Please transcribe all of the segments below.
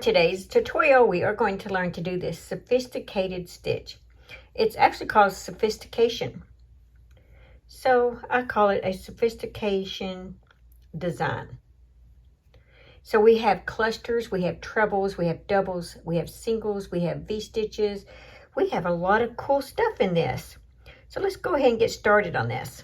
today's tutorial, we are going to learn to do this sophisticated stitch. It's actually called Sophistication. So I call it a sophistication design. So we have clusters, we have trebles, we have doubles, we have singles, we have V-stitches. We have a lot of cool stuff in this. So let's go ahead and get started on this.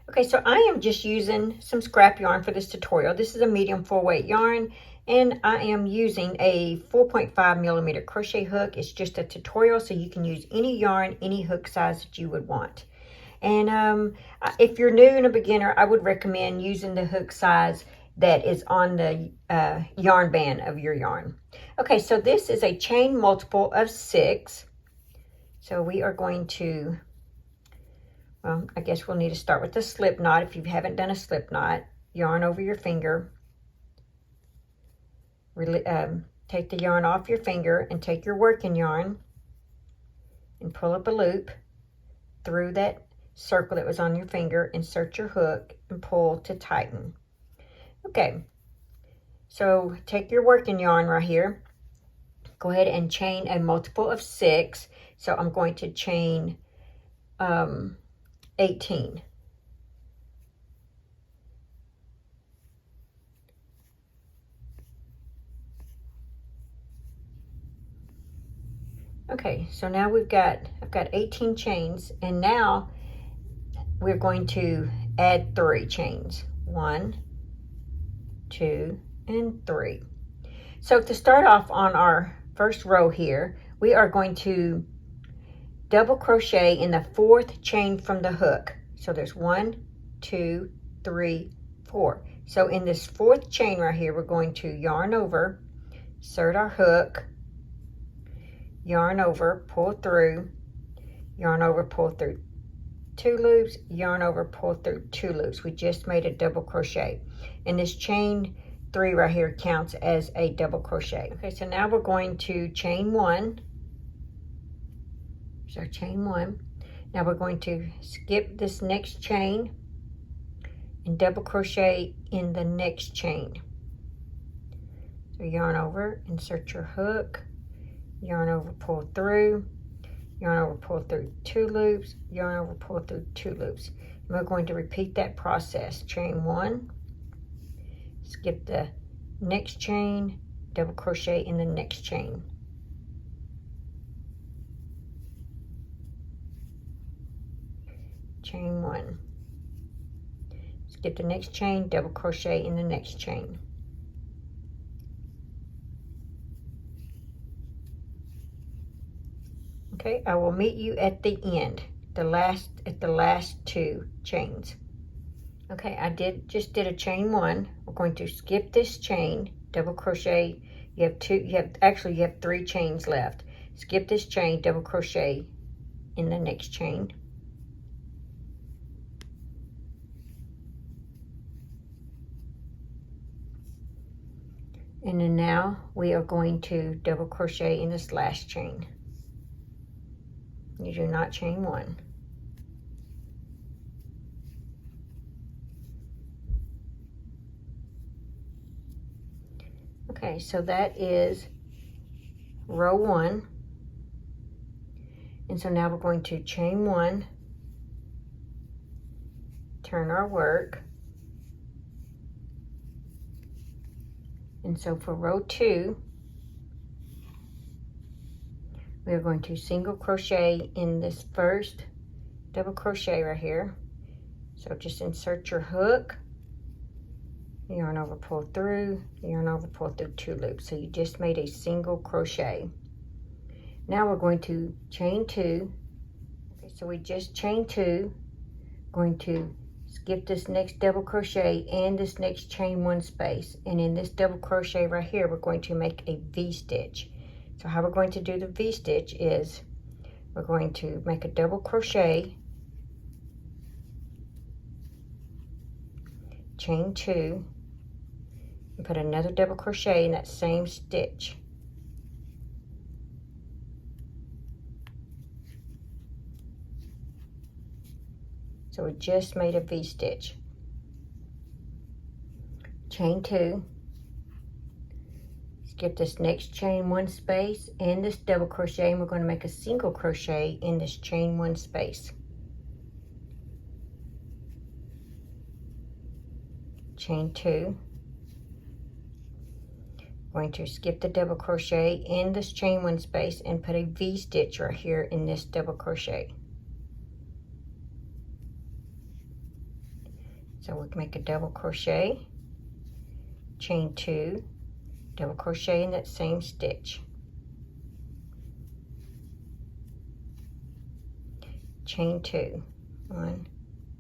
Okay, so I am just using some scrap yarn for this tutorial. This is a medium full weight yarn, and I am using a 4.5 millimeter crochet hook. It's just a tutorial, so you can use any yarn, any hook size that you would want. And if you're new and a beginner, I would recommend using the hook size that is on the yarn band of your yarn. Okay, so this is a chain multiple of 6. So we are going to, well, I guess we'll need to start with the slip knot. If you haven't done a slip knot, yarn over your finger. Take the yarn off your finger and take your working yarn and pull up a loop through that circle that was on your finger. Insert your hook and pull to tighten. Okay, so take your working yarn right here. Go ahead and chain a multiple of 6. So I'm going to chain 18. Okay, so now I've got 18 chains, and now we're going to add 3 chains. 1, 2, and 3. So to start off on our first row here, we are going to double crochet in the 4th chain from the hook. So there's 1, 2, 3, 4. So in this 4th chain right here, we're going to yarn over, insert our hook, yarn over, pull through, yarn over, pull through 2 loops, yarn over, pull through 2 loops. We just made a double crochet, and this chain 3 right here counts as a double crochet. Okay, so now we're going to chain 1. So chain 1. Now we're going to skip this next chain and double crochet in the next chain. So yarn over, insert your hook, yarn over, pull through, yarn over, pull through 2 loops, yarn over, pull through 2 loops. And we're going to repeat that process. Chain 1, skip the next chain, double crochet in the next chain. Chain 1, skip the next chain, double crochet in the next chain. Okay, I will meet you at the end, at the last 2 chains. Okay, I just did a chain 1. We're going to skip this chain, double crochet. You have 3 chains left. Skip this chain, double crochet in the next chain. And then now we are going to double crochet in this last chain. You do not chain 1. Okay, so that is row 1. And so now we're going to chain 1, turn our work. And so for row 2, we are going to single crochet in this first double crochet right here. So just insert your hook, yarn over, pull through, yarn over, pull through 2 loops. So you just made a single crochet. Now we're going to chain 2. Okay, so we just chained 2, going to skip this next double crochet and this next chain 1 space, and in this double crochet right here we're going to make a V-stitch. So how we're going to do the V-stitch is we're going to make a double crochet, chain 2, and put another double crochet in that same stitch. So we just made a V-stitch. Chain 2, skip this next chain 1 space and this double crochet, and we're going to make a single crochet in this chain 1 space. Chain 2. Going to skip the double crochet in this chain 1 space and put a V-stitch right here in this double crochet. So we'll make a double crochet, chain 2, double crochet in that same stitch, chain 2, 1,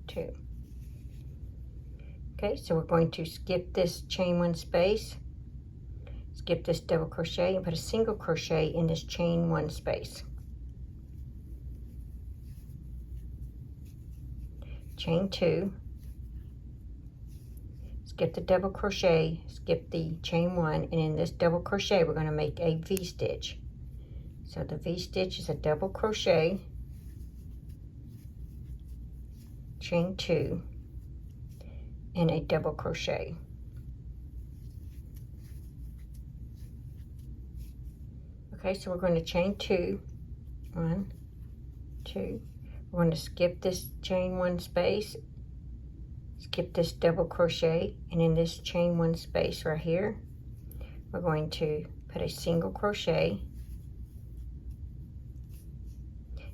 2. Okay, so we're going to skip this chain 1 space, skip this double crochet, and put a single crochet in this chain 1 space. Chain 2, skip the double crochet, skip the chain 1, and in this double crochet we're going to make a V-stitch. So the V-stitch is a double crochet, chain 2, and a double crochet. Okay, so we're going to chain 2, 1, 2. We're going to skip this chain 1 space, skip this double crochet, and in this chain 1 space right here, we're going to put a single crochet,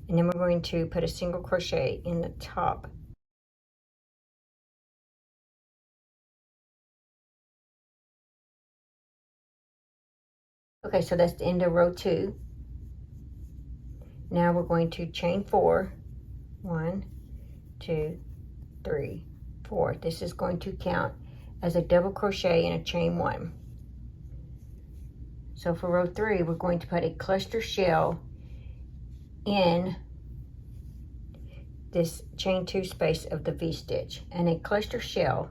and then we're going to put a single crochet in the top. Okay, so that's the end of row 2. Now we're going to chain 4, 1, 2, 3, 4. This is going to count as a double crochet in a chain 1. So for row 3, we're going to put a cluster shell in this chain 2 space of the V-stitch, and a cluster shell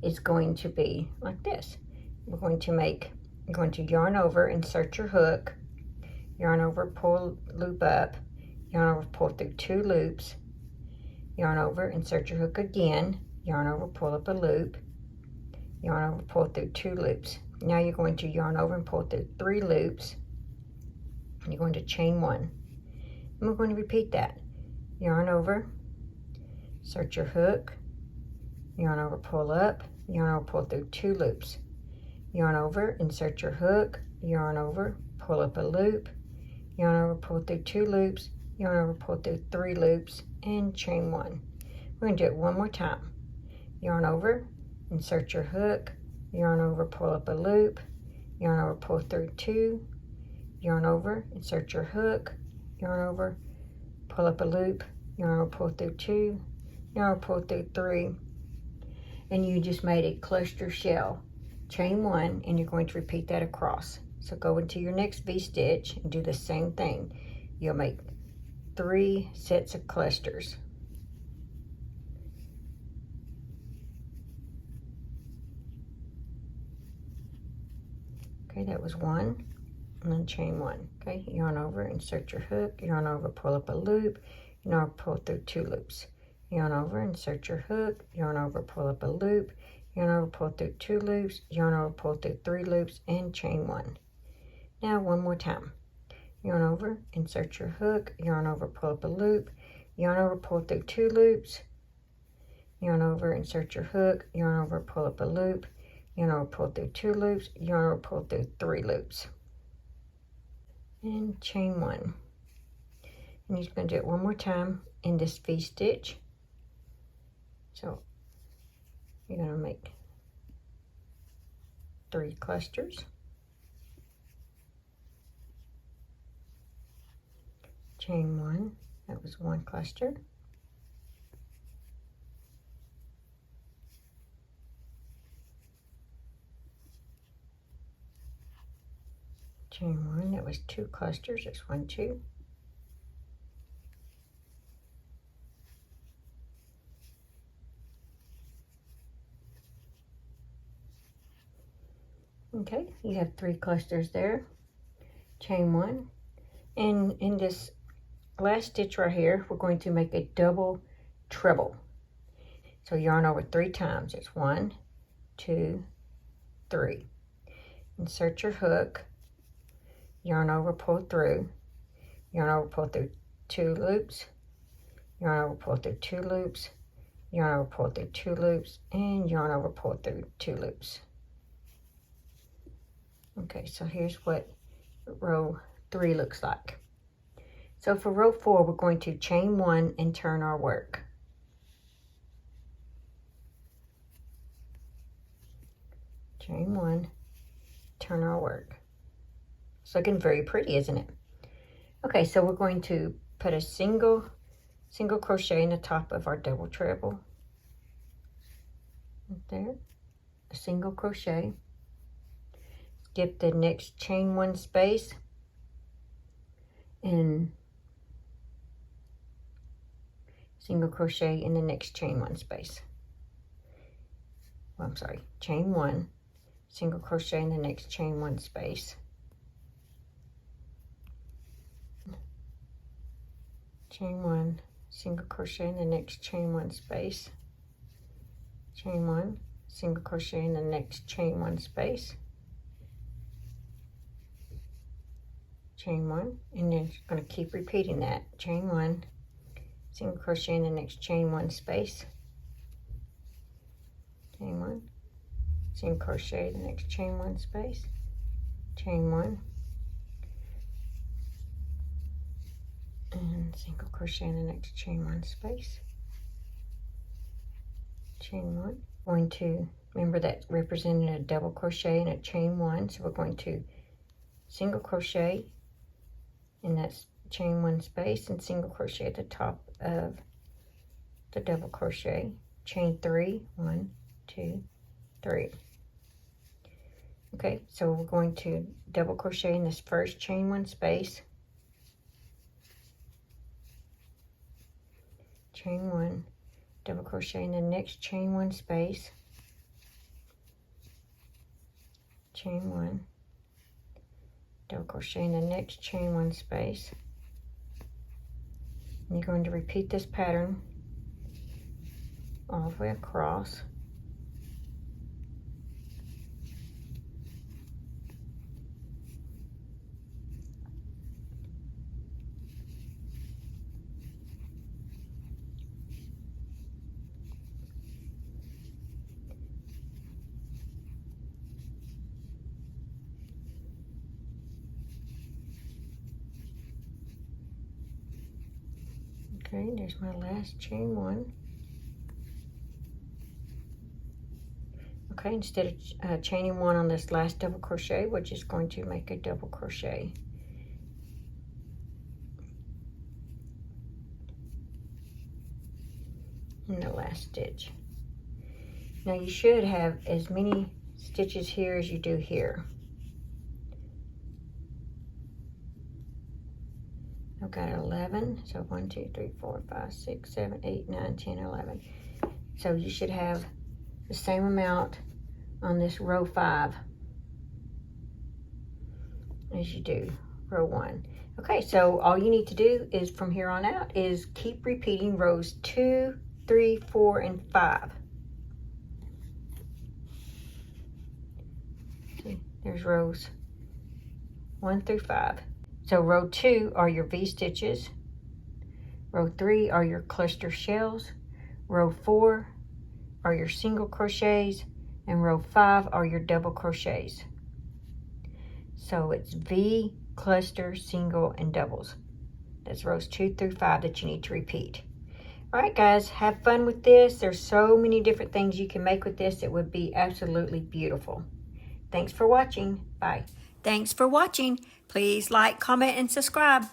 is going to be like this. We're going to yarn over, insert your hook, yarn over, pull loop up, yarn over, pull through 2 loops, yarn over, insert your hook again, yarn over, pull up a loop, yarn over, pull through 2 loops. Now you're going to yarn over and pull through 3 loops, and you're going to chain 1. And we're going to repeat that. Yarn over, insert your hook, yarn over, pull up, yarn over, pull through 2 loops, yarn over, insert your hook, yarn over, pull up a loop, yarn over, pull through 2 loops, yarn over, pull through 3 loops, and chain 1. We're going to do it one more time. Yarn over, insert your hook, yarn over, pull up a loop, yarn over, pull through 2, yarn over, insert your hook, yarn over, pull up a loop, yarn over, pull through 2, yarn over, pull through 3, and you just made a cluster shell. Chain 1, and you're going to repeat that across. So go into your next V-stitch and do the same thing. You'll make 3 sets of clusters. Okay, that was 1, and then chain 1. Okay, yarn over, insert your hook, yarn over, pull up a loop, yarn over, pull through 2 loops. Yarn over, insert your hook, yarn over, pull up a loop, yarn over, pull through 2 loops, yarn over, pull through 3 loops, and chain 1. Now one more time. Yarn over, insert your hook, yarn over, pull up a loop, yarn over, pull through 2 loops, yarn over, insert your hook, yarn over, pull up a loop, yarn over, pull through 2 loops, yarn over, pull through 3 loops, and chain 1. And you're going to do it one more time in this V-stitch. So you're going to make 3 clusters, chain 1, that was 1 cluster, chain 1, that was 2 clusters, that's 1, 2, okay, you have 3 clusters there, chain 1, and in this last stitch right here, we're going to make a double treble. So yarn over 3 times. It's 1, 2, 3. Insert your hook, yarn over, pull through, yarn over, pull through 2 loops, yarn over, pull through 2 loops, yarn over, pull through 2 loops, and yarn over, pull through 2 loops. Okay, so here's what row 3 looks like. So for row 4, we're going to chain 1 and turn our work. Chain 1, turn our work. It's looking very pretty, isn't it? Okay, so we're going to put a single crochet in the top of our double treble. Right there, a single crochet. Skip the next chain 1 space and single crochet in the next chain 1 space. Well, I'm sorry, chain 1, single crochet in the next chain 1 space. Chain 1, single crochet in the next chain 1 space. Chain 1, single crochet in the next chain 1 space. Chain 1, and then you're going to keep repeating that. Chain 1, single crochet in the next chain 1 space. Chain 1, single crochet in the next chain 1 space. Chain 1, and single crochet in the next chain 1 space. Chain 1. Going to, remember that represented a double crochet and a chain 1, so we're going to single crochet in that chain 1 space and single crochet at the top of the double crochet. Chain 3, 1, 2, 3. Okay, so we're going to double crochet in this first chain 1 space. Chain 1, double crochet in the next chain 1 space. Chain 1, double crochet in the next chain 1 space. And you're going to repeat this pattern all the way across. Okay, there's my last chain 1. Okay, instead of chaining 1 on this last double crochet, we're just going to make a double crochet. In the last stitch. Now you should have as many stitches here as you do here. I've got 11, so 1, 2, 3, 4, 5, 6, 7, 8, 9, 10, 11. So you should have the same amount on this row 5 as you do row 1. Okay, so all you need to do is from here on out is keep repeating rows 2, 3, 4, and 5. See, there's rows 1 through 5. So row 2 are your V-stitches. Row 3 are your cluster shells. Row 4 are your single crochets. And row 5 are your double crochets. So it's V, cluster, single, and doubles. That's rows 2 through 5 that you need to repeat. All right, guys, have fun with this. There's so many different things you can make with this. It would be absolutely beautiful. Thanks for watching. Bye. Thanks for watching. Please like, comment, and subscribe.